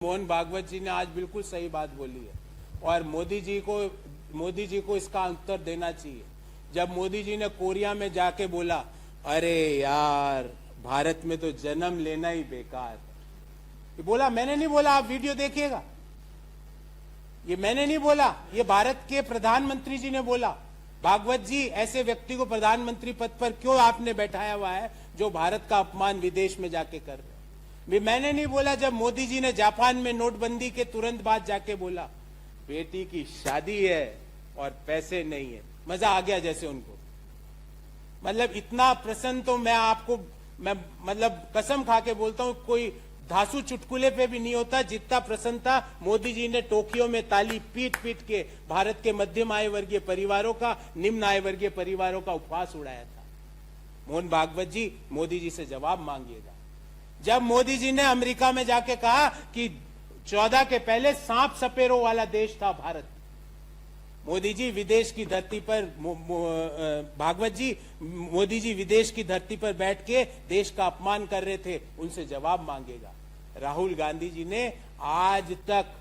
मोहन भागवत जी ने आज बिल्कुल सही बात बोली है और मोदी जी को इसका उत्तर देना चाहिए। जब मोदी जी ने कोरिया में जाके बोला, अरे यार भारत में तो जन्म लेना ही बेकार है, ये बोला, मैंने नहीं बोला, आप वीडियो देखिएगा, ये मैंने नहीं बोला, ये भारत के प्रधानमंत्री जी ने बोला। भागवत जी, ऐसे व्यक्ति को प्रधानमंत्री पद पर क्यों आपने बैठाया हुआ है जो भारत का अपमान विदेश में जाके कर रहे हैं? मैंने नहीं बोला जब मोदी जी ने जापान में नोटबंदी के तुरंत बाद जाके बोला, बेटी की शादी है और पैसे नहीं है। मजा आ गया जैसे उनको, मतलब इतना प्रसन्न तो मैं मतलब कसम खा के बोलता हूं, कोई धासु चुटकुले पे भी नहीं होता जितना प्रसन्न था मोदी जी ने टोक्यो में ताली पीट पीट के भारत के मध्यम आय वर्गीय परिवारों का, निम्न आय वर्गीय परिवारों का उपहास उड़ाया था। मोहन भागवत जी, मोदी जी से जवाब मांगिएगा। जब मोदी जी ने अमेरिका में जाके कहा कि 14 के पहले सांप सपेरों वाला देश था भारत, मोदी जी विदेश की धरती पर, भागवत जी, मोदी जी विदेश की धरती पर बैठ के देश का अपमान कर रहे थे, उनसे जवाब मांगेगा। राहुल गांधी जी ने आज तक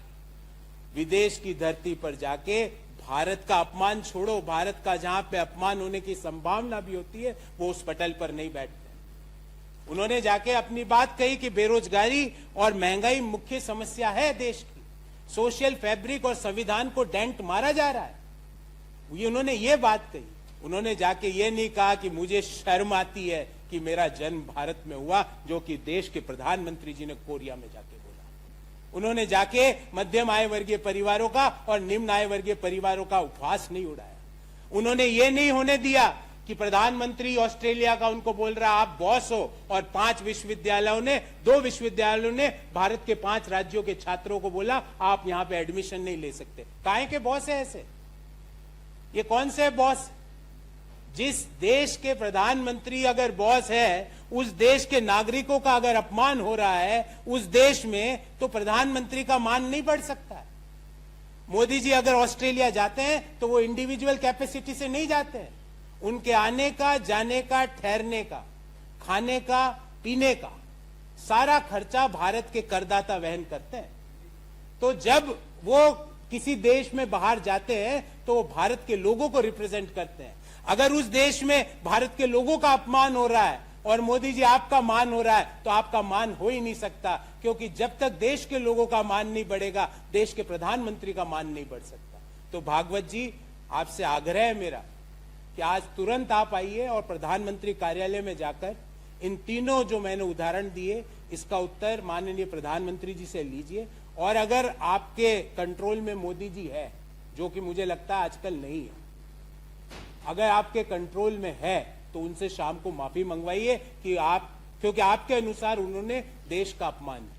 विदेश की धरती पर जाके भारत का अपमान छोड़ो, भारत का जहां पे अपमान होने की संभावना भी होती है वो उस पटल पर नहीं बैठते। उन्होंने जाके अपनी बात कही कि बेरोजगारी और महंगाई मुख्य समस्या है देश की, सोशल फैब्रिक और संविधान को डेंट मारा जा रहा है, उन्होंने ये बात कही। उन्होंने जाके ये नहीं कहा कि मुझे शर्म आती है कि मेरा जन्म भारत में हुआ, जो कि देश के प्रधानमंत्री जी ने कोरिया में जाके बोला। उन्होंने जाके मध्यम आय वर्गीय परिवारों का और निम्न आय वर्गीय परिवारों का उपहास नहीं उड़ाया। उन्होंने ये नहीं होने दिया कि प्रधानमंत्री ऑस्ट्रेलिया का उनको बोल रहा आप बॉस हो और 2 विश्वविद्यालयों ने भारत के 5 राज्यों के छात्रों को बोला आप यहां पे एडमिशन नहीं ले सकते। काहे के बॉस है ऐसे? ये कौन से बॉस? जिस देश के प्रधानमंत्री अगर बॉस है, उस देश के नागरिकों का अगर अपमान हो रहा है उस देश में, तो प्रधानमंत्री का मान नहीं बढ़ सकता है। मोदी जी अगर ऑस्ट्रेलिया जाते हैं तो वो इंडिविजुअल कैपेसिटी से नहीं जाते हैं, उनके आने का, जाने का, ठहरने का, खाने का, पीने का सारा खर्चा भारत के करदाता वहन करते हैं। तो जब वो किसी देश में बाहर जाते हैं तो वो भारत के लोगों को रिप्रेजेंट करते हैं। अगर उस देश में भारत के लोगों का अपमान हो रहा है और मोदी जी आपका मान हो रहा है, तो आपका मान हो ही नहीं सकता, क्योंकि जब तक देश के लोगों का मान नहीं बढ़ेगा, देश के प्रधानमंत्री का मान नहीं बढ़ सकता। तो भागवत जी, आपसे आग्रह है मेरा कि आज तुरंत आप आइए और प्रधानमंत्री कार्यालय में जाकर इन तीनों जो मैंने उदाहरण दिए, इसका उत्तर माननीय प्रधानमंत्री जी से लीजिए। और अगर आपके कंट्रोल में मोदी जी है, जो कि मुझे लगता है आजकल नहीं है, अगर आपके कंट्रोल में है तो उनसे शाम को माफी मंगवाइए कि क्योंकि आपके अनुसार उन्होंने देश का अपमान किया।